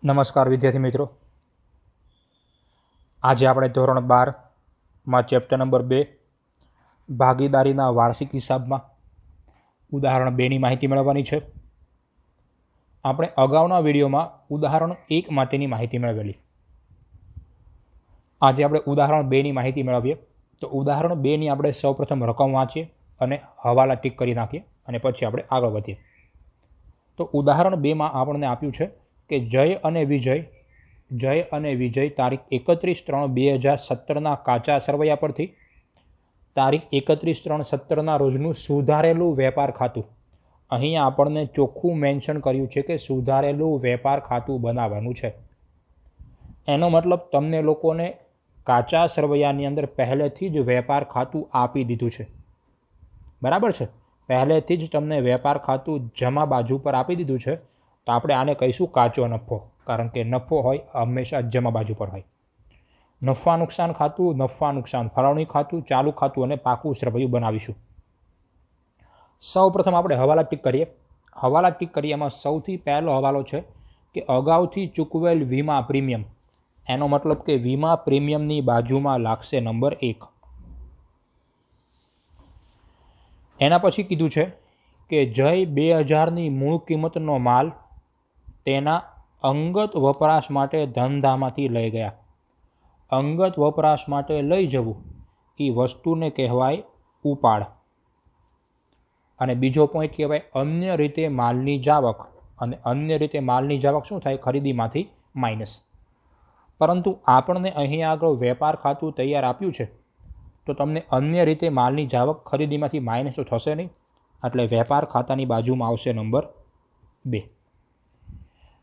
નમસ્કાર વિદ્યાર્થી મિત્રો, આજે આપણે ધોરણ 12માં ચેપ્ટર નંબર 2 ભાગીદારીના વાર્ષિક હિસાબમાં ઉદાહરણ 2 ની માહિતી મેળવવાની છે. આપણે અગાઉના વિડીયોમાં ઉદાહરણ 1 માટેની માહિતી મેળવેલી. આજે આપણે ઉદાહરણ 2 ની માહિતી મેળવીએ. તો ઉદાહરણ 2 ની આપણે સૌપ્રથમ રકમ વાંચીએ અને હવાલા ટીક કરી નાખીએ અને પછી આપણે આગળ વધીએ. તો ઉદાહરણ 2માં આપણને આપ્યું છે કે જય અને વિજય તારીખ 31/3/2017 કાચા સરવૈયા પરથી તારીખ 31/3/17 રોજનું સુધારેલું વેપાર ખાતું, અહીંયા આપણને ચોખ્ખું મેન્શન કર્યું છે કે સુધારેલું વેપાર ખાતું બનાવવાનું છે. એનો મતલબ તમને લોકોને કાચા સરવૈયાની અંદર પહેલેથી જ વેપાર ખાતું આપી દીધું છે. બરાબર છે, પહેલેથી જ તમને વેપાર ખાતું જમા બાજુ પર આપી દીધું છે. તો આપણે આને કહીશું કાચો નફો, કારણ કે નફો હોય હંમેશા જમા બાજુ પર હોય. નફા નુકસાન ખાતું, નફા નુકસાન ફાળવણી ખાતું, ચાલુ ખાતું અને પાકું સરવૈયું બનાવીશું. સૌ પ્રથમ આપણે હવાલા ટીક કરીએ. હવાલા ટીક કરીએ એમાં સૌથી પહેલો હવાલો છે કે અગાઉથી ચૂકવેલ વીમા પ્રીમિયમ. એનો મતલબ કે વીમા પ્રીમિયમની બાજુમાં લાગશે નંબર 1. એના પછી કીધું છે કે જય 2000ની મૂળ કિંમતનો માલ તેના અંગત વપરાશ માટે ધંધામાંથી લઈ ગયા. અંગત વપરાશ માટે લઈ જવું એ વસ્તુને કહેવાય ઉપાડ. અને બીજો પોઈન્ટ કહેવાય અન્ય રીતે માલની જાવક. અને અન્ય રીતે માલની જાવક શું થાય? ખરીદીમાંથી માઇનસ. પરંતુ આપણને અહીં આગળ વેપાર ખાતું તૈયાર આપ્યું છે, તો તમને અન્ય રીતે માલની જાવક ખરીદીમાંથી માઇનસ તો થશે નહીં, એટલે વેપાર ખાતાની બાજુમાં આવશે નંબર 2.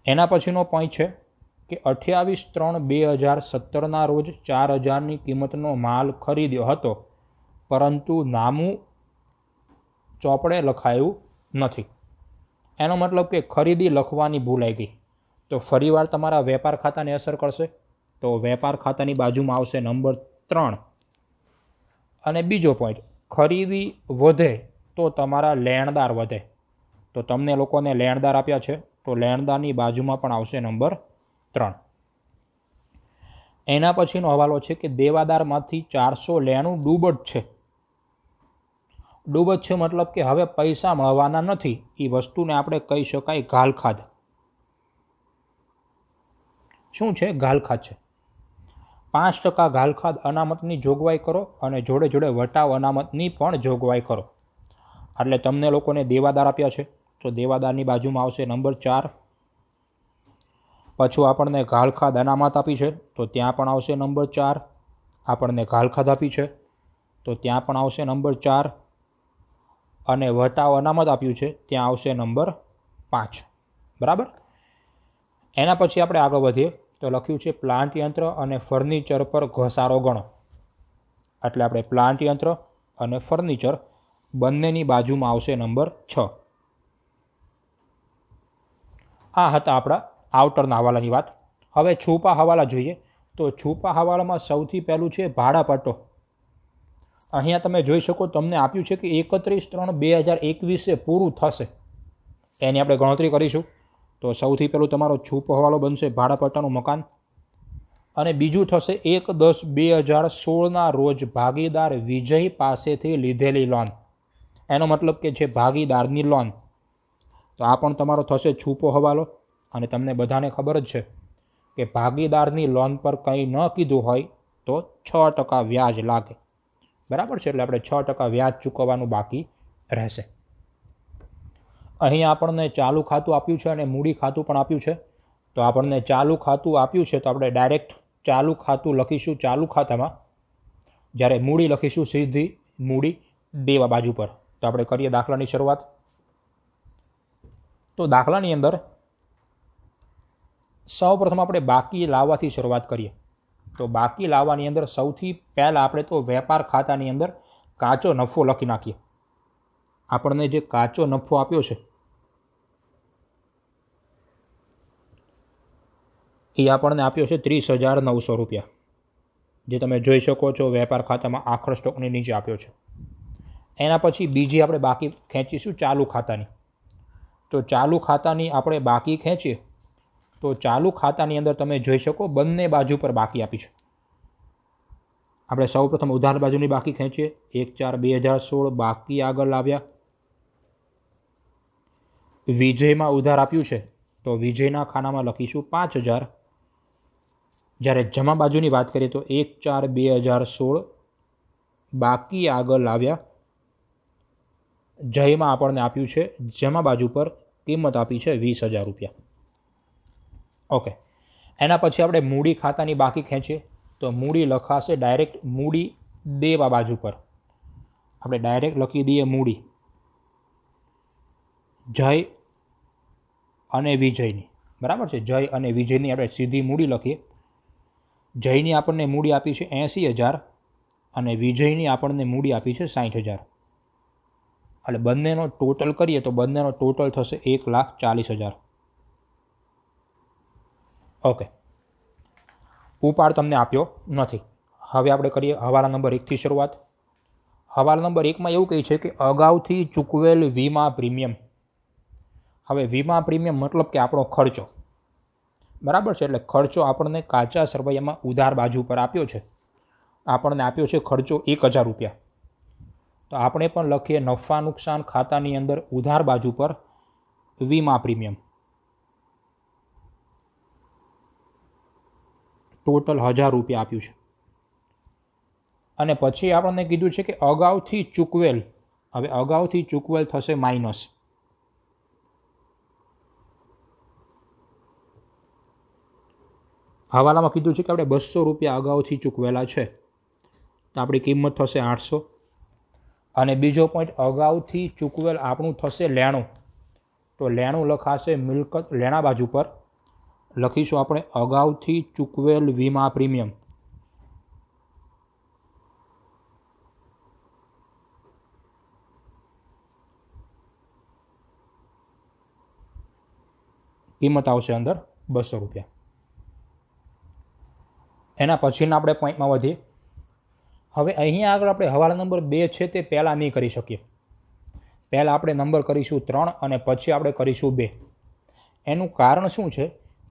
એના પછીનો પોઈન્ટ છે કે 28/3/2017 રોજ 4000ની કિંમતનો માલ ખરીદ્યો હતો, પરંતુ નામું ચોપડે લખાયું નથી. એનો મતલબ કે ખરીદી લખવાની ભૂલાઈ ગઈ. તો ફરીવાર તમારા વેપાર ખાતાને અસર કરશે. તો વેપાર ખાતાની બાજુમાં આવશે નંબર 3. અને બીજો પોઈન્ટ, ખરીદી વધે તો તમારા લેણદાર વધે. તો તમને લોકોને લેણદાર આપ્યા છે, તો લેણદારની બાજુમાં પણ આવશે નંબર 3. એના પછીનો હવાલો છે કે દેવાદારમાંથી 400 લેણું ડૂબત છે. ડૂબત છે મતલબ કે હવે પૈસા મળવાના નથી. એ વસ્તુને આપણે કહી શકાય ઘાલખાદ. શું છે? ઘાલખાદ છે. 5% ઘાલખાદ અનામતની જોગવાઈ કરો અને જોડે જોડે વટાવ અનામતની પણ જોગવાઈ કરો. એટલે તમને લોકોને દેવાદાર આપ્યા છે, તો દેવાદારની બાજુમાં આવશે નંબર 4. પાછું આપણને ઘાલખાદ અનામત આપી છે, તો ત્યાં પણ આવશે નંબર 4. આપણને ઘાલખાદ આપી છે, તો ત્યાં પણ આવશે નંબર 4. અને વટાવ અનામત આપ્યું છે, ત્યાં આવશે નંબર 5. બરાબર. એના પછી આપણે આગળ વધીએ તો લખ્યું છે પ્લાન્ટ યંત્ર અને ફર્નિચર પર ઘસારો ગણો. એટલે આપણે પ્લાન્ટ યંત્ર અને ફર્નિચર બંનેની બાજુમાં આવશે નંબર 6. આ હતા આપણા આઉટરના હવાલાની વાત. હવે છુપા હવાલા જોઈએ. તો છુપા હવાલામાં સૌથી પહેલું છે ભાડાપટ્ટો. અહીંયા તમે જોઈ શકો, તમને આપ્યું છે કે 31/3/2021 પૂરું થશે. એની આપણે ગણતરી કરીશું. તો સૌથી પહેલું તમારો છુપો હવાલો બનશે ભાડાપટ્ટાનું મકાન. અને બીજું થશે 1/10/2016 રોજ ભાગીદાર વિજય પાસેથી લીધેલી લોન. એનો મતલબ કે છે ભાગીદારની લોન. તો આ પણ તમારો થશે છુપો હવાલો. અને તમને બધાને ખબર જ છે કે ભાગીદારની લોન પર કંઈ ન કીધું હોય તો 6% વ્યાજ લાગે. બરાબર છે, એટલે આપણે 6% વ્યાજ ચૂકવવાનું બાકી રહેશે. અહીં આપણને ચાલુ ખાતું આપ્યું છે અને મૂડી ખાતું પણ આપ્યું છે. તો આપણને ચાલુ ખાતું આપ્યું છે, તો આપણે ડાયરેક્ટ ચાલુ ખાતું લખીશું ચાલુ ખાતામાં, જ્યારે મૂડી લખીશું સીધી મૂડી દેવા બાજુ પર. તો આપણે કરીએ દાખલાની શરૂઆત. તો દાખલાની અંદર સૌ પ્રથમ આપણે બાકી લાવવાથી શરૂઆત કરીએ. તો બાકી લાવવાની અંદર સૌથી પહેલાં આપણે તો વેપાર ખાતાની અંદર કાચો નફો લખી નાખીએ. આપણને જે કાચો નફો આપ્યો છે એ આપણને આપ્યો છે 30,900 રૂપિયા, જે તમે જોઈ શકો છો વેપાર ખાતામાં આખર સ્ટોકની નીચે આપ્યો છે. એના પછી બીજી આપણે બાકી ખેંચીશું ચાલુ ખાતાની. તો ચાલુ ખાતાની આપણે બાકી ખેંચીએ તો ચાલુ ખાતાની અંદર તમે જોઈ શકો બંને બાજુ પર બાકી આપી છે. આપણે સૌપ્રથમ ઉધાર બાજુની બાકી ખેંચીએ. 1/4/2016 બાકી આગળ લાવ્યા. વિજયમાં ઉધાર આપ્યું છે તો વિજયના ખાનામાં લખીશું 5000. જ્યારે જમા બાજુની વાત કરીએ તો 1/4/2016 બાકી આગળ લાવ્યા. જયમાં આપણને આપ્યું છે જમા બાજુ પર કિંમત આપી છે 20,000 રૂપિયા. ઓકે, એના પછી આપણે મૂડી ખાતાની બાકી ખેંચીએ તો મૂડી લખાશે ડાયરેક્ટ મૂડી દેવા બાજુ પર. આપણે ડાયરેક્ટ લખી દઈએ મૂડી જય અને વિજયની. બરાબર છે, જય અને વિજયની આપણે સીધી મૂડી લખીએ. જયની આપણને મૂડી આપી છે 80,000 અને વિજયની આપણને મૂડી આપી છે 60,000. એટલે બંનેનો ટોટલ કરીએ તો બંનેનો ટોટલ થશે 1,40,000. ઓકે, ઉપાડ તમને આપ્યો નથી. હવે આપણે કરીએ હવાલા નંબર 1થી શરૂઆત. હવાલા નંબર 1માં એવું કહે છે કે અગાઉથી ચૂકવેલ વીમા પ્રીમિયમ. હવે વીમા પ્રીમિયમ મતલબ કે આપણો ખર્ચો. બરાબર છે, એટલે ખર્ચો આપણને કાચા સરવૈયામાં ઉધાર બાજુ પર આપ્યો છે. આપણને આપ્યો છે ખર્ચો 1,000 રૂપિયા. તો આપણે પણ લખીએ નફા નુકસાન ખાતાની અંદર ઉધાર બાજુ પર વીમા પ્રીમિયમ. ટોટલ 1,000 રૂપિયા આપ્યું છે. અને પછી આપણને કીધું છે કે અગાઉથી ચૂકવેલ. હવે અગાઉથી ચૂકવેલ થશે માઇનસ. હવાલામાં કીધું છે કે આપણે 200 રૂપિયા અગાઉથી ચૂકવેલા છે તો આપણી કિંમત થશે 800. અને બીજો પોઈન્ટ અગાઉથી ચૂકવેલ આપણું થશે લેણું. તો લેણું લખાશે મિલકત લેણા બાજુ પર. લખીશું આપણે અગાઉથી ચૂકવેલ વીમા પ્રીમિયમ. કિંમત આવશે અંદર 200 રૂપિયા. એના પછીના આપણે પોઈન્ટમાં વધીએ. હવે અહીંયા આગળ આપણે હવાલા નંબર 2 છે તે પહેલાં નહીં કરી શકીએ. પહેલાં આપણે નંબર કરીશું 3 અને પછી આપણે કરીશું 2. એનું કારણ શું છે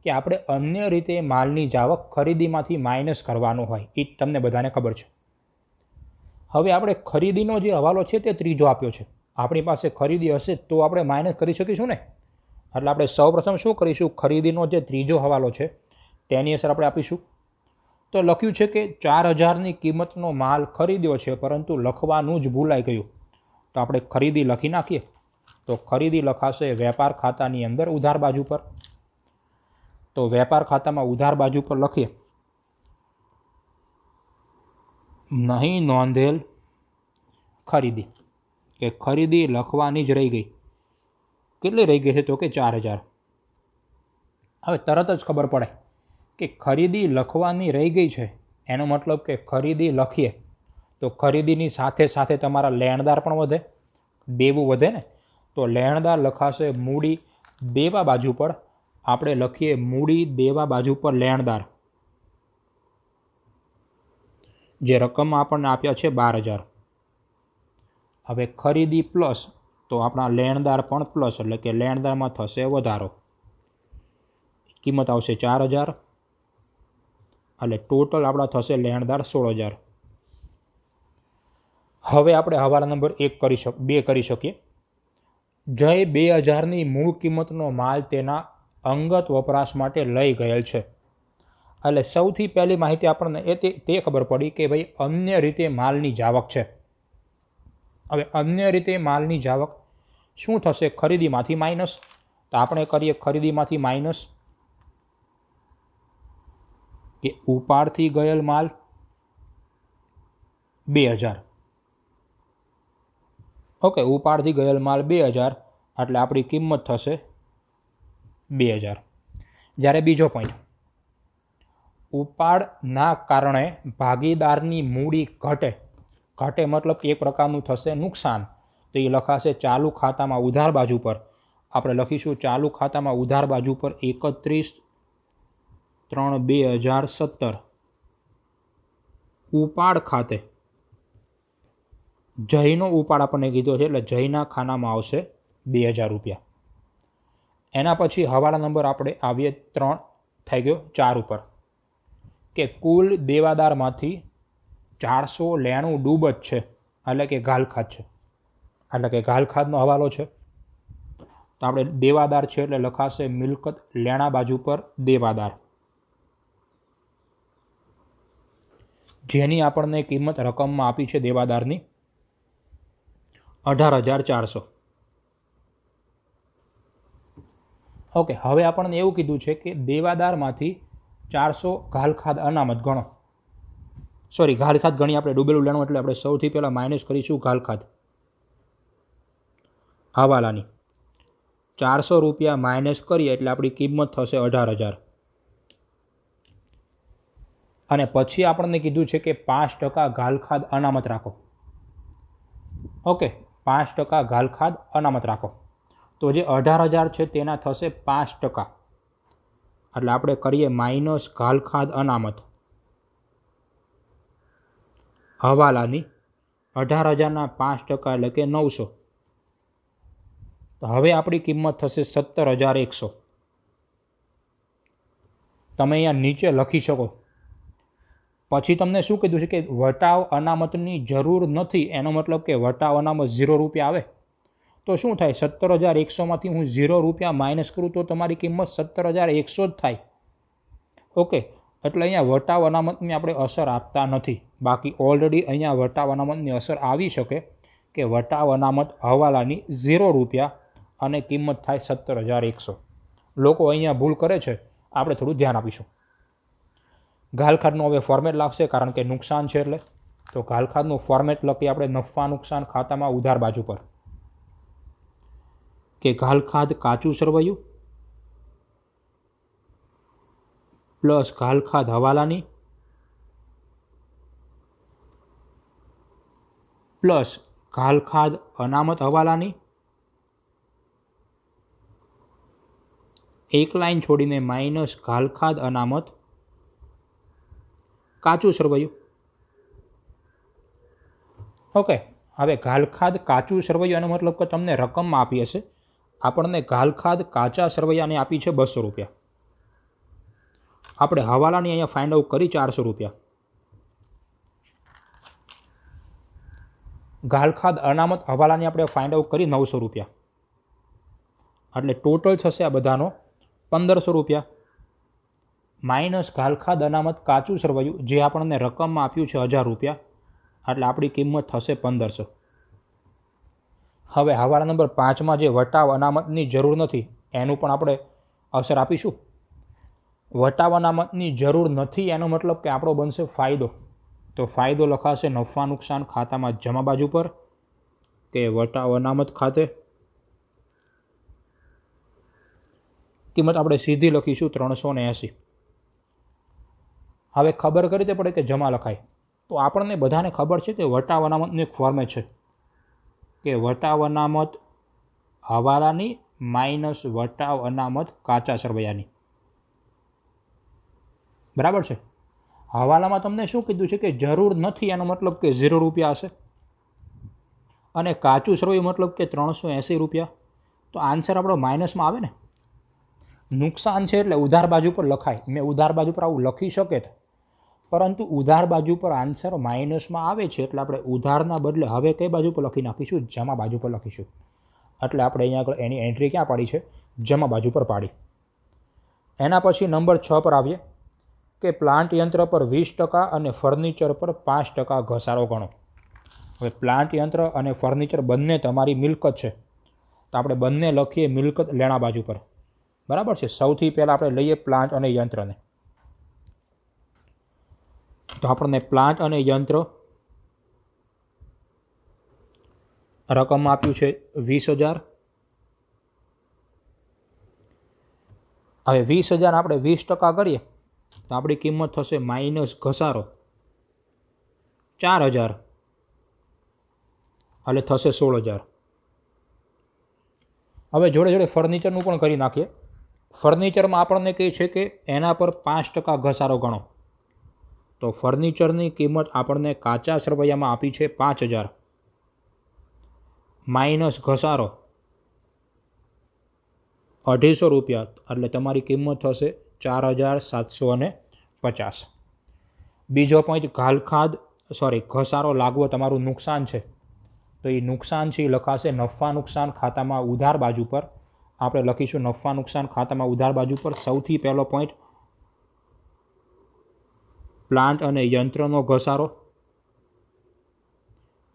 કે આપણે અન્ય રીતે માલની જાવક ખરીદીમાંથી માઇનસ કરવાનું હોય એ તમને બધાને ખબર છે. હવે આપણે ખરીદીનો જે હવાલો છે તે ત્રીજો આપ્યો છે. આપણી પાસે ખરીદી હશે તો આપણે માઇનસ કરી શકીશું ને. એટલે આપણે સૌપ્રથમ શું કરીશું, ખરીદીનો જે ત્રીજો હવાલો છે તેની અસર આપણે આપીશું. તો લખ્યું છે કે 4,000ની કિંમતનો માલ ખરીદ્યો છે પરંતુ લખવાનું જ ભૂલાઈ ગયું. તો આપણે ખરીદી લખી નાખીએ. તો ખરીદી લખાશે વેપાર ખાતાની અંદર ઉધાર બાજુ પર. તો વેપાર ખાતામાં ઉધાર બાજુ પર લખીએ નહીં નોંધેલ ખરીદી. કે ખરીદી લખવાની જ રહી ગઈ. કેટલી રહી ગઈ છે તો કે 4,000. હવે તરત જ ખબર પડે કે ખરીદી લખવાની રહી ગઈ છે એનો મતલબ કે ખરીદી લખીએ તો ખરીદીની સાથે સાથે તમારા લેણદાર પણ વધે, દેવું વધે ને. તો લેણદાર લખાશે મૂડી દેવા બાજુ પર. આપણે લખીએ મૂડી દેવા બાજુ પર લેણદાર. જે રકમ આપણને આપ્યા છે 12,000. હવે ખરીદી પ્લસ તો આપણા લેણદાર પણ પ્લસ, એટલે કે લેણદારમાં થશે વધારો. કિંમત આવશે 4,000. એટલે ટોટલ આપણા થશે લેણદાર 16,000. હવે આપણે હવાલા નંબર 2 કરી શકીએ. જય 2,000ની મૂળ કિંમતનો માલ તેના અંગત વપરાશ માટે લઈ ગયેલ છે. એટલે સૌથી પહેલી માહિતી આપણને તે ખબર પડી કે ભાઈ અન્ય રીતે માલની જાવક છે. હવે અન્ય રીતે માલની જાવક શું થશે, ખરીદીમાંથી માઇનસ. તો આપણે કરીએ ખરીદીમાંથી માઇનસ કે ઉપાડથી ગયેલ માલ 2,000. ઓકે, ઉપાડથી ગયેલ માલ 2,000 એટલે આપણી કિંમત થશે 2,000. જ્યારે બીજો પોઈન્ટ, ઉપાડના કારણે ભાગીદારની મૂડી ઘટે. ઘટે મતલબ એક પ્રકારનું થશે નુકસાન. તો એ લખાશે ચાલુ ખાતામાં ઉધાર બાજુ પર. આપણે લખીશું ચાલુ ખાતામાં ઉધાર બાજુ પર 31/3/2017 ઉપાડ ખાતે જયનો ઉપાડ આપણને કીધો છે એટલે જયના ખાનામાં આવશે 2,000 રૂપિયા. એના પછી હવાલા નંબર આપણે આવીએ 3 થઈ ગયો 4 ઉપર કે કુલ દેવાદારમાંથી 490 ડૂબ જ છે, એટલે કે ઘાલખાદ છે, એટલે કે ઘાલખાદનો હવાલો છે. તો આપણે દેવાદાર છે એટલે લખાશે મિલકત લેણા બાજુ પર દેવાદાર, જેની આપણને કિંમત રકમમાં આપી છે દેવાદારની 18,400. ઓકે, હવે આપણને એવું કીધું છે કે દેવાદારમાંથી 400 ઘાલખાદ અનામત ગણો. સોરી, ઘાલખાદ ગણી આપણે ડૂબેલું લેણું, એટલે આપણે સૌથી પહેલાં માઇનસ કરીશું ઘાલખાદ હવાલાની. 400 રૂપિયા માઇનસ કરીએ એટલે આપણી કિંમત થશે 18,000. અને પછી આપણને કીધું છે કે 5% ઘાલખાદ અનામત રાખો. ઓકે, 5% ઘાલખાદ અનામત રાખો. તો જે 18,000 છે તેના થશે 5%, એટલે આપણે કરીએ માઇનસ ઘાલખાદ અનામત હવાલાની 18,000ના 5% એટલે કે 900. તો હવે આપણી કિંમત થશે 17,100. તમે અહીંયા નીચે લખી શકો. પછી તમને શું કીધું છે કે વટાવ અનામતની જરૂર નથી, એનો મતલબ કે વટાવ અનામત 0 રૂપિયા આવે તો શું થાય, 17,100માંથી હું 0 રૂપિયા માઇનસ કરું તો તમારી કિંમત 17,100 જ થાય. ઓકે, એટલે અહીંયા વટાવ અનામતની આપણે અસર આપતા નથી. બાકી ઓલરેડી અહીંયા વટાવ અનામતની અસર આવી શકે કે વટાવ અનામત હવાલાની 0 રૂપિયા અને કિંમત થાય 17,100. લોકો અહીંયા ભૂલ કરે છે, આપણે થોડું ધ્યાન આપીશું. ઘાલખાદનું હવે ફોર્મેટ લાગશે, કારણ કે નુકસાન છે એટલે. તો ઘાલખાદનું ફોર્મેટ લખી આપણે નફા નુકસાન ખાતામાં ઉધાર બાજુ પર કે ઘાલખાદ કાચું સરવૈયું પ્લસ ઘાલખાદ હવાલાની પ્લસ ઘાલખાદ અનામત હવાલાની, એક લાઈન છોડીને માઇનસ ઘાલખાદ અનામત કાચું સરવૈયું. ઓકે, હવે ઘાલખાદ કાચું સરવૈયું એનો મતલબ કે તમને રકમમાં આપી હશે. આપણને ઘાલખાદ કાચા સરવૈયાની આપી છે 200 રૂપિયા. આપણે હવાલાની અહીંયા ફાઇન્ડ આઉટ કરી 400 રૂપિયા. ઘાલખાદ અનામત હવાલાની આપણે ફાઇન્ડ આઉટ કરી 900 રૂપિયા. એટલે ટોટલ થશે આ બધાનો 1500 રૂપિયા માઇનસ ઘાલખાદ અનામત કાચું સરવૈયું, જે આપણને રકમમાં આપ્યું છે 1000 રૂપિયા, એટલે આપણી કિંમત થશે 1500. હવે હવાલા નંબર 5માં જે વટાવ અનામતની જરૂર નથી એનું પણ આપણે અસર આપીશું. વટાવ અનામતની જરૂર નથી એનો મતલબ કે આપણો બનશે ફાયદો. તો ફાયદો લખાશે નફા નુકસાન ખાતામાં જમા બાજુ પર કે વટાવ અનામત ખાતે. કિંમત આપણે સીધી લખીશું 380. હવે ખબર કરી તે પડે કે જમા લખાય. તો આપણને બધાને ખબર છે કે વટાવ અનામતનું એક ફોર્મેટ છે કે વટાવ અનામત હવાલાની માઇનસ વટાવ અનામત કાચા સરવૈયાની. બરાબર છે. હવાલામાં તમને શું કીધું છે કે જરૂર નથી, એનો મતલબ કે 0 રૂપિયા હશે, અને કાચું સરવૈયું મતલબ કે 380 રૂપિયા. તો આન્સર આપણો માઇનસમાં આવે ને. નુકસાન છે એટલે ઉધાર બાજુ પર લખાય. મેં ઉધાર બાજુ પર આવું લખી શકે, પરંતુ ઉધાર બાજુ પર આન્સર માઇનસમાં આવે છે, એટલે આપણે ઉધારના બદલે હવે કઈ બાજુ પર લખી નાખીશું, જમા બાજુ પર લખીશું. એટલે આપણે અહીંયા આગળ એની એન્ટ્રી ક્યાં પાડી છે, જમા બાજુ પર પાડી. એના પછી નંબર 6 પર આવીએ કે પ્લાન્ટ યંત્ર પર 20% અને ફર્નિચર પર 5% ઘસારો ગણો. હવે પ્લાન્ટ યંત્ર અને ફર્નિચર બંને તમારી મિલકત છે, તો આપણે બંને લખીએ મિલકત લેણા બાજુ પર. બરાબર છે. સૌથી પહેલાં આપણે લઈએ પ્લાન્ટ અને યંત્રને. તો આપણને પ્લાન્ટ અને યંત્ર રકમ આપ્યું છે 20,000. હવે 20,000 આપણે 20% કરીએ તો આપણી કિંમત થશે માઇનસ ઘસારો 4,000, એટલે થશે 16,000. હવે જોડે જોડે ફર્નિચરનું પણ કરી નાખીએ. ફર્નિચરમાં આપણને કહે છે કે એના પર 5% ઘસારો ગણો. તો ફર્નિચરની કિંમત આપણને કાચા સરવૈયામાં આપી છે 5,000 માઇનસ ઘસારો 250 રૂપિયા, એટલે તમારી કિંમત થશે 4750. બીજો પોઈન્ટ ઘસારો લાગવો તમારું નુકસાન છે, તો એ નુકસાન છે એ લખાશે નફા નુકસાન ખાતામાં ઉધાર બાજુ પર. આપણે લખીશું નફા નુકસાન ખાતામાં ઉધાર બાજુ પર. સૌથી પહેલો પોઈન્ટ પ્લાન્ટ અને યંત્રનો ઘસારો,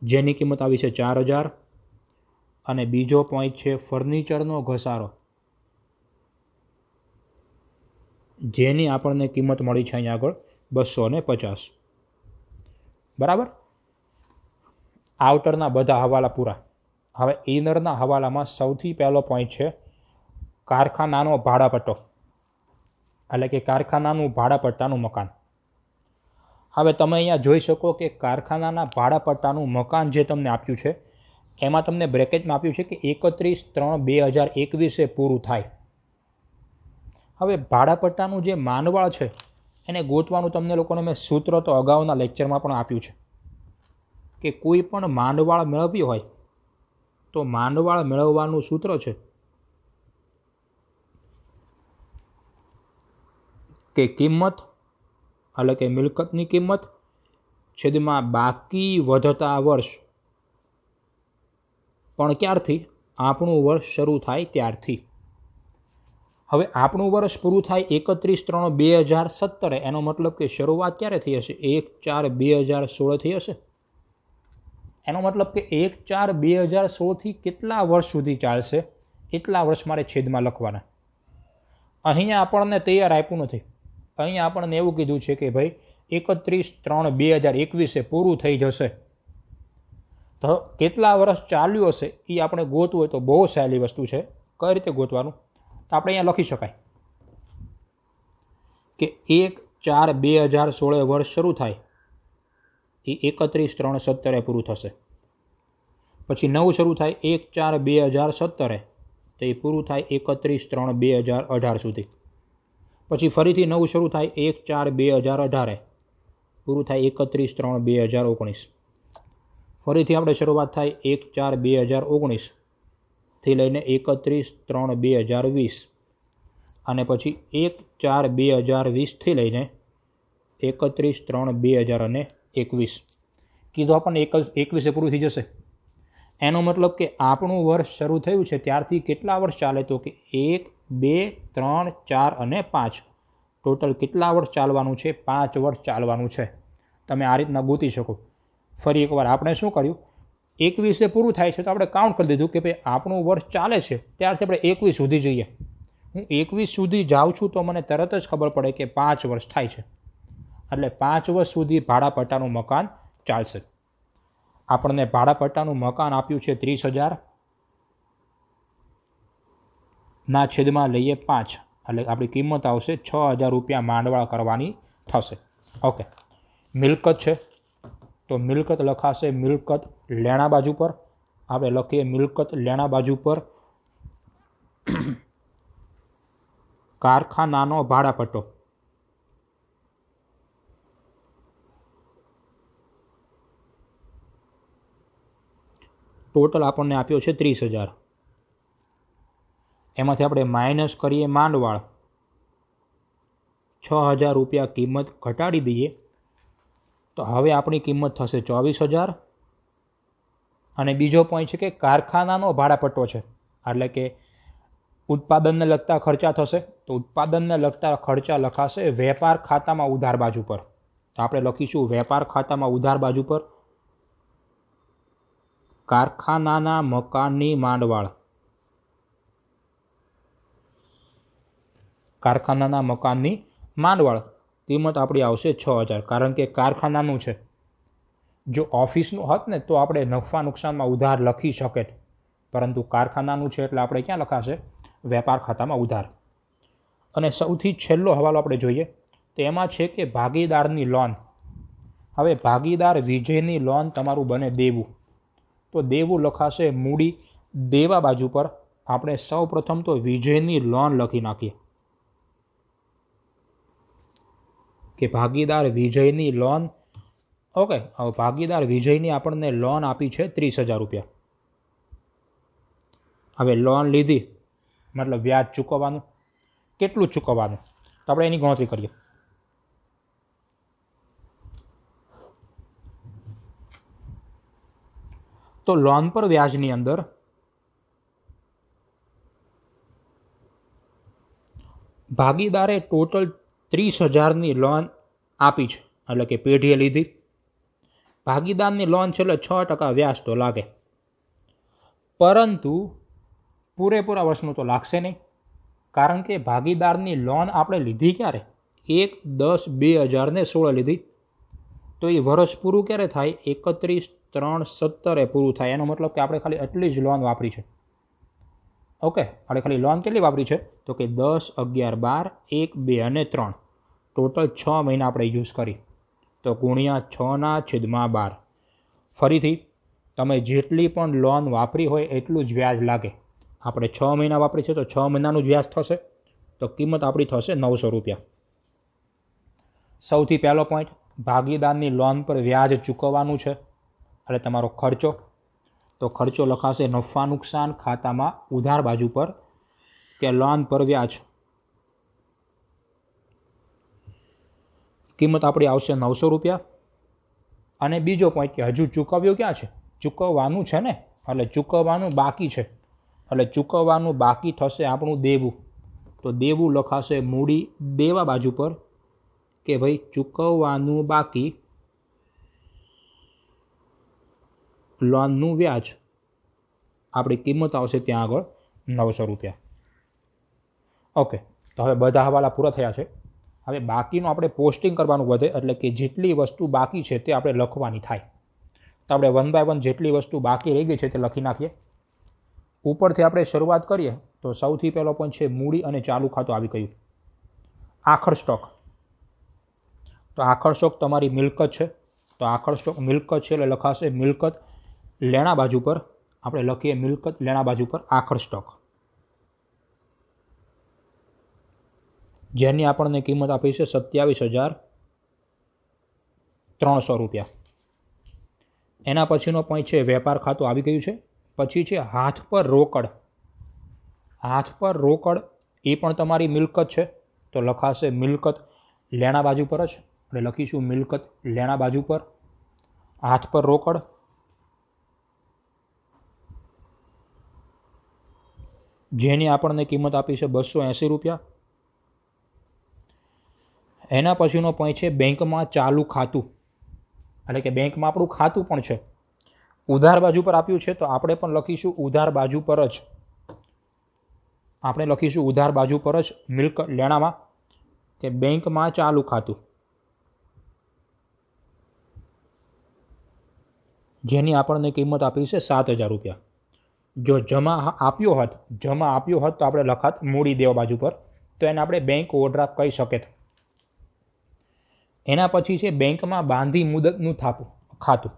જેની કિંમત આવી છે 4000. અને બીજો પોઈન્ટ છે ફર્નિચરનો ઘસારો, જેની આપણને કિંમત મળી છે અહીંયા આગળ 250. બરાબર. આઉટરના બધા હવાલા પૂરા. હવે ઇનરના હવાલામાં સૌથી પહેલો પોઈન્ટ છે કારખાનાનો ભાડાપટ્ટો, એટલે કે કારખાનાનું ભાડાપટ્ટાનું મકાન. હવે તમે અહીંયા જોઈ શકો કે કારખાનાના ભાડાપટ્ટાનું મકાન જે તમને આપ્યું છે એમાં તમને બ્રેકેટમાં આપ્યું છે કે 31/3/2021 પૂરું થાય. હવે ભાડાપટ્ટાનું જે માંડવાળ છે એને ગોતવાનું તમને લોકોને મેં સૂત્ર તો અગાઉના લેક્ચરમાં પણ આપ્યું છે કે કોઈ પણ માંડવાળ મેળવ્યું હોય તો માંડવાળ મેળવવાનું સૂત્ર છે કે કિંમત એટલે કે મિલકતની કિંમત છેદમાં બાકી વધતા વર્ષ, પણ ક્યારથી? આપણું વર્ષ શરૂ થાય ત્યારથી. હવે આપણું વર્ષ પૂરું થાય 31/3/2017, એનો મતલબ કે શરૂઆત ક્યારે થઈ હશે? 1/4/2016 થઈ હશે. એનો મતલબ કે 1/4/2016 કેટલા વર્ષ સુધી ચાલશે એટલા વર્ષ મારે છેદમાં લખવાના. અહીંયા આપણને તૈયાર આપ્યું નથી. અહીંયા આપણને એવું કીધું છે કે ભાઈ 31/3/2021 પૂરું થઈ જશે. તો કેટલા વર્ષ ચાલ્યું હશે એ આપણે ગોતવું હોય તો બહુ સહેલી વસ્તુ છે. કઈ રીતે ગોતવાનું? તો આપણે અહીંયા લખી શકાય કે 1/4/2016 વર્ષ શરૂ થાય એ 31/3/17 પૂરું થશે. પછી નવું શરૂ થાય 1/4/2017, તો એ પૂરું થાય 31/3/2018 સુધી. પછી ફરીથી નવું શરૂ થાય 1/4/2018, પૂરું થાય 31/3/2019. ફરીથી આપણે શરૂઆત થાય 1/4/2019 થી લઈને 31/3/2020, અને પછી 1/4/2020 થી લઈને 31/3/2021. કીધું આપણને 21 પૂરું થઈ જશે. એનો મતલબ કે આપણું વર્ષ શરૂ થયું છે ત્યારથી કેટલા વર્ષ ચાલે? તો કે 1, 2, 3, 4 અને 5. ટોટલ કેટલા વર્ષ ચાલવાનું છે? 5 વર્ષ ચાલવાનું છે. તમે આ રીતના ગોતી શકો. ફરી એકવાર આપણે શું કર્યું? 21 પૂરું થાય છે તો આપણે કાઉન્ટ કરી દીધું કે ભાઈ આપણું વર્ષ ચાલે છે ત્યારથી આપણે 21 સુધી જઈએ. હું 21 સુધી જાઉં છું તો મને તરત જ ખબર પડે કે 5 વર્ષ થાય છે, એટલે 5 વર્ષ સુધી ભાડાપટ્ટાનું મકાન ચાલશે. આપણને ભાડાપટ્ટાનું મકાન આપ્યું છે 30,000 ના છેદમાં લઈએ 5, એટલે આપણી કિંમત આવશે 6,000 રૂપિયા માંડવાળ કરવાની થશે. ઓકે. મિલકત છે તો મિલકત લખાશે મિલકત લેણા બાજુ પર. આપણે લખીએ મિલકત લેણા બાજુ પર કારખાનાનો ભાડાપટ્ટો. ટોટલ આપણને આપ્યો છે 30,000. એમાંથી આપણે માઇનસ કરીએ માંડવાળ, 6,000 રૂપિયા કિંમત ઘટાડી દઈએ તો હવે આપણી કિંમત થશે 24,000. અને બીજો પોઈન્ટ છે કે કારખાનાનો ભાડાપટ્ટો છે, એટલે કે ઉત્પાદનને લગતા ખર્ચા થશે. તો ઉત્પાદનને લગતા ખર્ચા લખાશે વેપાર ખાતામાં ઉધાર બાજુ પર. તો આપણે લખીશું વેપાર ખાતામાં ઉધાર બાજુ પર કારખાનાના મકાનની માંડવાળ. કારખાનાના મકાનની માંડવાળ કિંમત આપણી આવશે 6,000, કારણ કે કારખાનાનું છે. જો ઓફિસનું હોત ને તો આપણે નફા નુકસાનમાં ઉધાર લખી શકે, પરંતુ કારખાનાનું છે એટલે આપણે ક્યાં લખાશે? વેપાર ખાતામાં ઉધાર. અને સૌથી છેલ્લો હવાલો આપણે જોઈએ તો એમાં છે કે ભાગીદારની લોન. હવે ભાગીદાર વિજયની લોન તમારું બને દેવું, તો દેવું લખાશે મૂડી દેવા બાજુ પર. આપણે સૌ પ્રથમ તો વિજયની લોન લખી નાખીએ કે ભાગીદાર વિજયની લોન. ઓકે, હવે ભાગીદાર વિજયની આપણને લોન આપી છે 30,000 રૂપિયા. હવે લોન લીધી મતલબ વ્યાજ ચૂકવવાનું. કેટલું ચૂકવવાનું? તો આપણે એની ગણતરી કરીએ. તો લોન પર વ્યાજની અંદર ભાગીદારે ટોટલ 30,000ની લોન આપી છે, એટલે કે પેઢીએ લીધી. ભાગીદારની લોન છે એટલે 6% વ્યાજ તો લાગે, પરંતુ પૂરેપૂરા વર્ષનું તો લાગશે નહીં, કારણ કે ભાગીદારની લોન આપણે લીધી ક્યારે? 1/10/2016 લીધી. તો એ વર્ષ પૂરું ક્યારે થાય? 31/3/17 પૂરું થાય. એનો મતલબ કે આપણે ખાલી એટલી જ લોન વાપરી છે. ઓકે, આપણે ખાલી લોન કેટલી વાપરી છે? તો કે 10, 11, 12, 1, 2 અને 3, ટોટલ 6 મહિના આપણે યુઝ કરી. તો ગુણ્યા 6/12. ફરીથી તમે જેટલી પણ લોન વાપરી હોય એટલું જ વ્યાજ લાગે. આપણે 6 મહિના વાપરી છે તો 6 મહિનાનું જ વ્યાજ થશે. તો કિંમત આપણી થશે 900 રૂપિયા. સૌથી પહેલો પોઈન્ટ, ભાગીદારની લોન પર વ્યાજ ચૂકવવાનું છે એટલે તમારો ખર્ચો. તો ખર્ચો લખાશે નફા નુકસાન ખાતામાં ઉધાર બાજુ પર, કે લોન પર વ્યાજ. કિંમત આપણી આવશે 900 રૂપિયા. અને બીજો પોઈન્ટ કે હજુ ચૂકવ્યું ક્યાં છે? ચૂકવવાનું છે ને, એટલે ચૂકવવાનું બાકી છે, એટલે ચૂકવવાનું બાકી થશે આપણું દેવું. તો દેવું લખાશે મૂડી દેવા બાજુ પર, કે ભાઈ ચૂકવવાનું બાકી લોનનું વ્યાજ. આપણી કિંમત આવશે ત્યાં આગળ 900 રૂપિયા. ઓકે, તો હવે બધા હવાલા પૂરા થયા છે. હવે બાકીનું આપણે પોસ્ટિંગ કરવાનું વધે, એટલે કે જેટલી વસ્તુ બાકી છે તે આપણે લખવાની થાય. તો આપણે 1 by 1 જેટલી વસ્તુ બાકી રહી ગઈ છે તે લખી નાખીએ. ઉપરથી આપણે શરૂઆત કરીએ તો સૌથી પહેલો પોઈન્ટ છે મૂડી અને ચાલુ ખાતું આવી ગયું. આખર સ્ટોક. તો આખર સ્ટોક તમારી મિલકત છે. તો આખર સ્ટોક મિલકત છે એટલે લખાશે મિલકત લેણા બાજુ પર. આપણે લખીએ મિલકત લેણા બાજુ પર આખર સ્ટોક, જેની આપણને કિંમત આપી છે 27,300 રૂપિયા. એના પછીનો પોઈન્ટ છે વેપાર ખાતું આવી ગયું છે. પછી છે હાથ પર રોકડ. હાથ પર રોકડ એ પણ તમારી મિલકત છે, તો લખાશે મિલકત લેણા બાજુ પર જ. આપણે લખીશું મિલકત લેણા બાજુ પર હાથ પર રોકડ. જેની આપણને કિંમત આપી છે 280 રૂપિયા. એના પછીનો પોઈન્ટ છે બેંકમાં ચાલુ ખાતું, એટલે કે બેંકમાં આપણું ખાતું પણ છે. ઉધાર બાજુ પર આપ્યું છે તો આપણે પણ લખીશું ઉધાર બાજુ પર જ. આપણે લખીશું ઉધાર બાજુ પર જ મિલકત લેણામાં, કે બેંકમાં ચાલુ ખાતું, જેની આપણને કિંમત આપી છે 7,000 રૂપિયા. જો જમા આપ્યો હોત તો આપણે લખાત મૂડી દેવા બાજુ પર, તો એને આપણે બેંક ઓવરડ્રાફ્ટ કહી શકીએ. એના પછી છે બેંકમાં બાંધી મુદતનું ખાતું.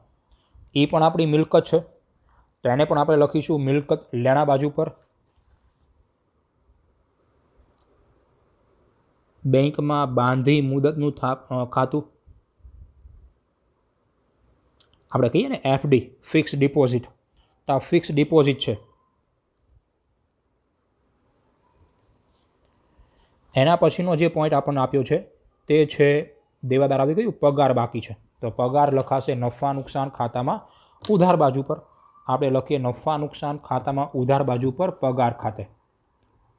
એ પણ આપણી મિલકત છે, તો એને પણ આપણે લખીશું મિલકત લેણા બાજુ પર. બેંકમાં બાંધી મુદતનું ખાતું, આપણે કહીએ ને એફડી, ફિક્સ ડિપોઝિટ. તો આ ફિક્સ ડિપોઝિટ છે. એના પછીનો જે પોઈન્ટ આપણને આપ્યો છે તે છે દેવાદાર આવી ગયું, પગાર બાકી છે. તો પગાર લખાશે નફા નુકસાન ખાતામાં ઉધાર બાજુ પર. આપણે લખીએ નફા નુકસાન ખાતામાં ઉધાર બાજુ પર પગાર ખાતે.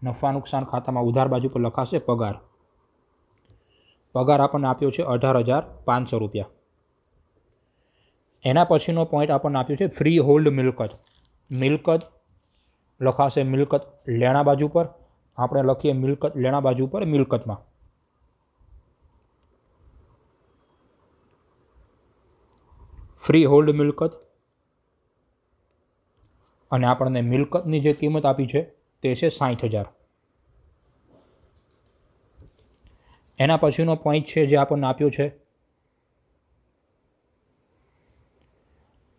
નફા નુકસાન ખાતામાં ઉધાર બાજુ પર લખાશે પગાર. પગાર આપણને આપ્યો છે 18,500 રૂપિયા. એના પછીનો પોઈન્ટ આપણને આપ્યો છે ફ્રી હોલ્ડ મિલકત. મિલકત લખાશે મિલકત લેણા બાજુ પર. આપણે લખીએ મિલકત લેણા બાજુ પર મિલકતમાં. ફ્રી હોલ્ડ મિલકત. અને આપણને મિલકતની જે કિંમત આપી છે તે છે 60,000. એના પછીનો પોઈન્ટ છે જે આપણને આપ્યો છે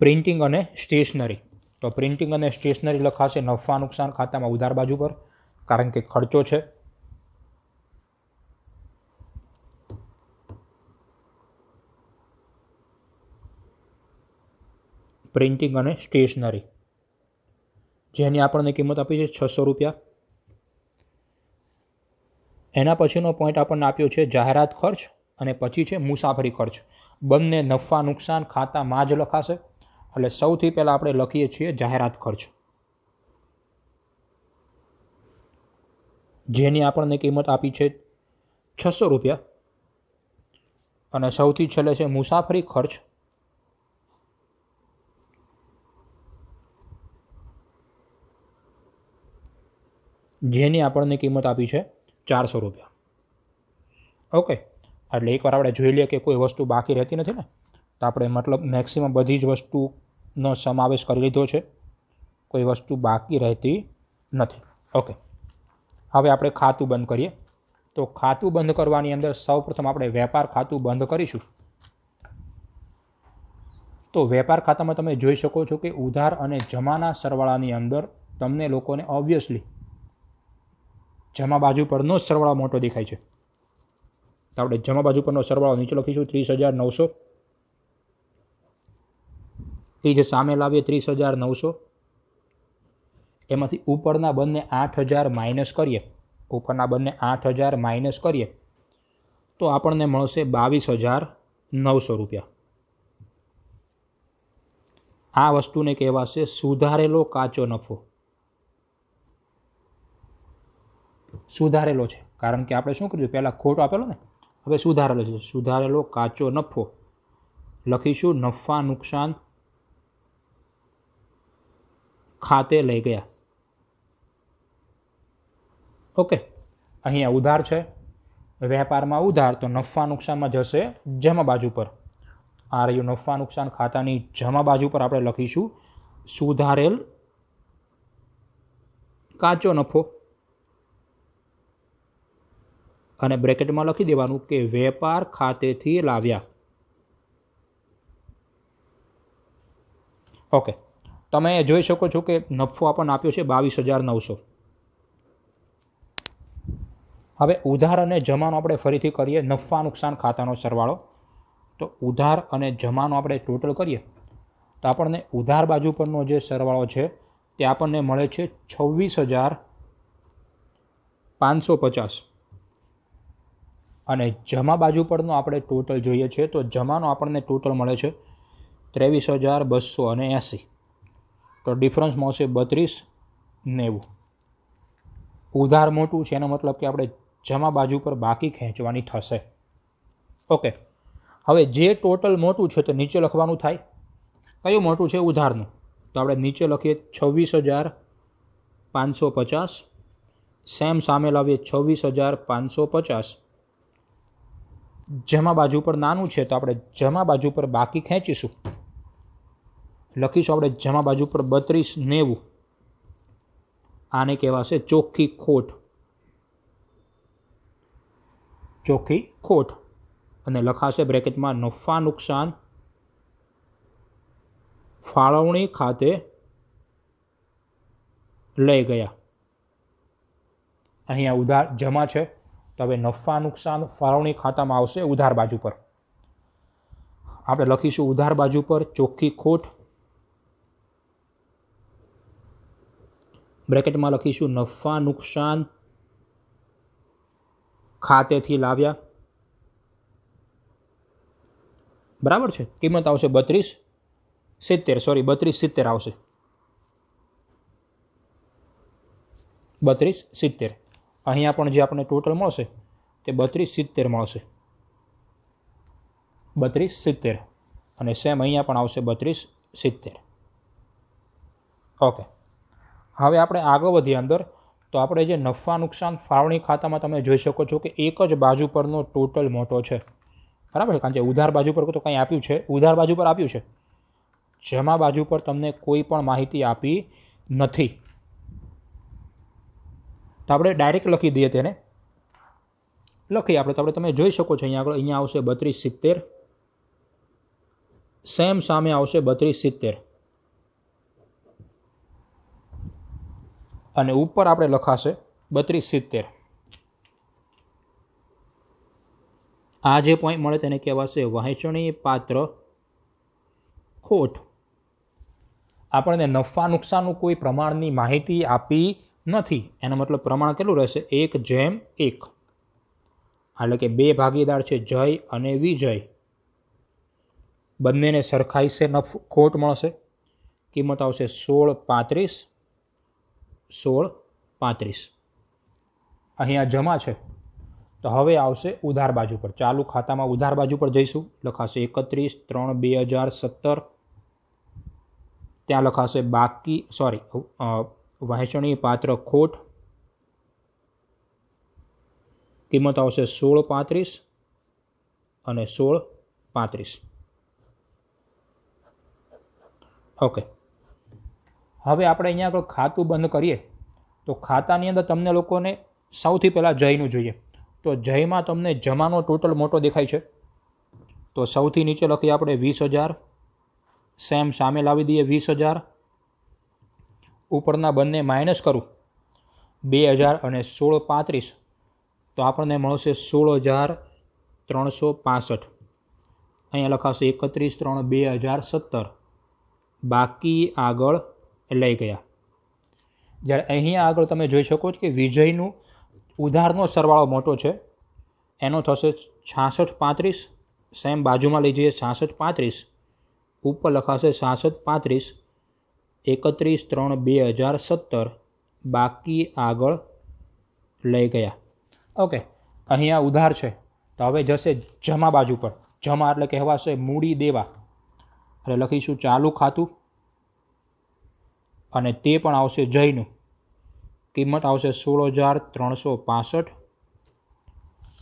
પ્રિન્ટિંગ અને સ્ટેશનરી. તો પ્રિન્ટિંગ અને સ્ટેશનરી લખાશે નફા નુકસાન ખાતામાં ઉધાર બાજુ પર, કારણ કે ખર્ચો છે. પ્રિન્ટિંગ અને સ્ટેશનરી, જેની આપણને કિંમત આપી છે 600 રૂપિયા. એના પછીનો પોઈન્ટ આપણને આપ્યો છે જાહેરાત ખર્ચ અને પછી છે મુસાફરી ખર્ચ. બંને નફા નુકસાન ખાતામાં જ લખાશે. એટલે સૌથી પહેલાં આપણે લખીએ છીએ જાહેરાત ખર્ચ, જેની આપણને કિંમત આપી છે 600 રૂપિયા. અને સૌથી છેલ્લે છે મુસાફરી ખર્ચ, જેની આપણને કિંમત આપી છે 400 રૂપિયા. ઓકે, એટલે એકવાર આપણે જોઈ લઈએ કે કોઈ વસ્તુ બાકી રહેતી નથી ને, તો આપણે મતલબ મેક્સિમમ બધી જ વસ્તુનો સમાવેશ કરી લીધો છે, કોઈ વસ્તુ બાકી રહેતી નથી. ઓકે, હવે આપણે ખાતું બંધ કરીએ. તો ખાતું બંધ કરવાની અંદર સૌપ્રથમ આપણે વેપાર ખાતું બંધ કરીશું. તો વેપાર ખાતામાં તમે જોઈ શકો છો કે ઉધાર અને જમાના સરવાળાની અંદર તમને લોકોને ઓબ્વિયસલી જમા બાજુ પરનો જ સરવાળો મોટો દેખાય છે. તો આપણે જમા બાજુ પરનો સરવાળો નીચે લખીશું 30,900. એ જે સામે લાવીએ 30,900, એમાંથી ઉપરના બંને 8,000 માઇનસ કરીએ, ઉપરના બંને 8,000 માઇનસ કરીએ તો આપણને મળશે 22,900 રૂપિયા. આ વસ્તુને કહેવાશે સુધારેલો કાચો નફો. સુધારેલો છે કારણ કે આપણે શું કર્યું, પહેલાં ખોટો આપેલો ને, હવે સુધારેલો છે. સુધારેલો કાચો નફો લખીશું નફા નુકસાન ખાતે લઈ ગયા. ઓકે, અહીંયા ઉધાર છે, વેપારમાં ઉધાર, તો નફા નુકસાનમાં જશે જમા બાજુ પર. આ રહ્યું નફા નુકસાન ખાતાની જમા બાજુ પર આપણે લખીશું સુધારેલ કાચો નફો, અને બ્રેકેટમાં લખી દેવાનું કે વેપાર ખાતેથી લાવ્યા. ઓકે, તમે જોઈ શકો છો કે નફો આપણને આપ્યો છે 22,900. હવે ઉધાર અને જમાનો આપણે ફરીથી કરીએ, નફા નુકસાન ખાતાનો સરવાળો. તો ઉધાર અને જમાનો આપણે ટોટલ કરીએ તો આપણને ઉધાર બાજુ પરનો જે સરવાળો છે તે આપણને મળે છે 26,550. અને જમા બાજુ પરનો આપણે ટોટલ જોઈએ છે તો જમાનો આપણને ટોટલ મળે છે 23,280. તો ડિફરન્સ મળશે 32,90. ઉધાર મોટું છે એનો મતલબ કે આપણે જમા બાજુ પર બાકી ખેંચવાની થશે. ઓકે, હવે જે ટોટલ મોટું છે તો નીચે લખવાનું થાય. કયું મોટું છે? ઉધારનું. તો આપણે નીચે લખીએ 26,550. સેમ સામે લાવીએ 26,550. જમા બાજુ પર નાનું છે તો આપણે જમા બાજુ પર બાકી ખેંચીશું. લખીશું આપણે જમા બાજુ પર 32,90. આને કહેવાશે ચોખ્ખી ખોટ. ચોખ્ખી ખોટ. અને લખાશે બ્રેકેટમાં નફા નુકસાન ફાળવણી ખાતે લઈ ગયા. અહીંયા ઉધાર જમા છે તો હવે નફા નુકસાન ફાળવણી ખાતામાં આવશે ઉધાર બાજુ પર. આપણે લખીશું ઉધાર બાજુ પર ચોખ્ખી ખોટ, બ્રેકેટમાં લખીશું નફા નુકસાન ખાતેથી લાવ્યા. બરાબર છે. કિંમત આવશે 32,70 આવશે. 32,70. અહીંયા પણ જે આપણને ટોટલ મળશે તે 32,70 મળશે. 32,70. અને સેમ અહીંયા પણ આવશે 32,70. ઓકે, હવે આપણે આગળ વધીએ અંદર. તો આપણે જે નફા નુકસાન ફાળવણી ખાતામાં તમે જોઈ શકો છો કે એક જ બાજુ પરનો ટોટલ મોટો છે. બરાબર છે, કારણ કે ઉધાર બાજુ પર તો કંઈ આપ્યું છે, ઉધાર બાજુ પર આપ્યું છે, જમા બાજુ પર તમને કોઈ પણ માહિતી આપી નથી. તો આપણે ડાયરેક્ટ લખી દઈએ તેને. લખીએ આપણે. તો આપણે તમે જોઈ શકો છો અહીંયા આગળ અહીંયા આવશે 32,70. સેમ સામે આવશે 32,70. અને ઉપર આપણે લખાશે 32,70. આ જે પોઈન્ટ મળે તેને કહેવાશે વહેંચણી પાત્ર ખોટ. આપણને નફા નુકસાનનું કોઈ પ્રમાણની માહિતી આપી નથી. એનો મતલબ પ્રમાણ કેટલું રહેશે? 1:1. એટલે કે બે ભાગીદાર છે જય અને વિજય, બંનેને સરખા હિસ્સે ખોટ મળશે. કિંમત આવશે 16.35, 16.35. અહીંયા જમા છે તો હવે આવશે ઉધાર બાજુ પર. ચાલુ ખાતામાં ઉધાર બાજુ પર જઈશું. લખાશે 31/3/2017. ત્યાં લખાશે બાકી વહેંચણી પાત્ર ખોટ. કિંમત આવશે 16.35 અને 16.35. ઓકે, હવે આપણે અહીંયા આગળ ખાતું બંધ કરીએ તો ખાતાની અંદર તમને લોકોને સૌથી પહેલાં જયનું જોઈએ. તો જયમાં તમને જમાનો ટોટલ મોટો દેખાય છે તો સૌથી નીચે લખીએ આપણે 20,000. સેમ સામે લાવી દઈએ 20,000. ઉપરના બંને માઇનસ કરું 2,000 અને 16.35 તો આપણને મળશે 16,365. અહીંયા લખાશે 31/3/2017. બાકી આગળ લઈ ગયા. જ્યારે અહીંયા આગળ તમે જોઈ શકો છો કે વિજયનું ઉધારનો સરવાળો મોટો છે, એનો થશે 66.35. સેમ બાજુમાં લઈ જઈએ 66.35. ઉપર લખાશે 66.35, 31/3/2017. બાકી આગળ લઈ ગયા. ઓકે, અહીંયા ઉધાર છે તો હવે જશે જમા બાજુ પર. જમા એટલે કહેવાશે મૂડી દેવા, એટલે લખીશું ચાલુ ખાતું અને તે પણ આવશે જયનું. કિંમત આવશે 16,365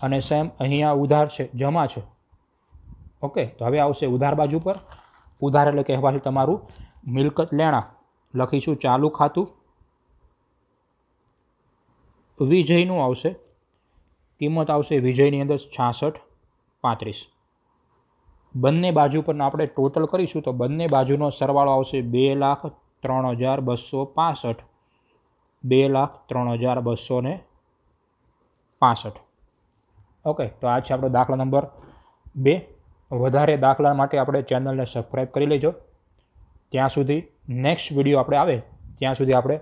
અને સેમ અહીંયા ઉધાર છે, જમા છે. ઓકે, તો હવે આવશે ઉધાર બાજુ પર. ઉધાર એટલે કહેવાશે તમારું મિલકત લેણા. લખીશું ચાલુ ખાતું. વિજયનું આવશે. કિંમત આવશે વિજયની અંદર 66.35. બંને બાજુ પર આપણે ટોટલ કરીશું તો બંને બાજુનો સરવાળો આવશે 2,03,265. 2,03,265. ઓકે, તો આ છે આપણો દાખલા નંબર 2. વધારે દાખલા માટે આપણે ચેનલને સબસ્ક્રાઈબ કરી લેજો. ત્યાં સુધી નેક્સ્ટ વિડીયો આપણે આવે ત્યાં સુધી આપણે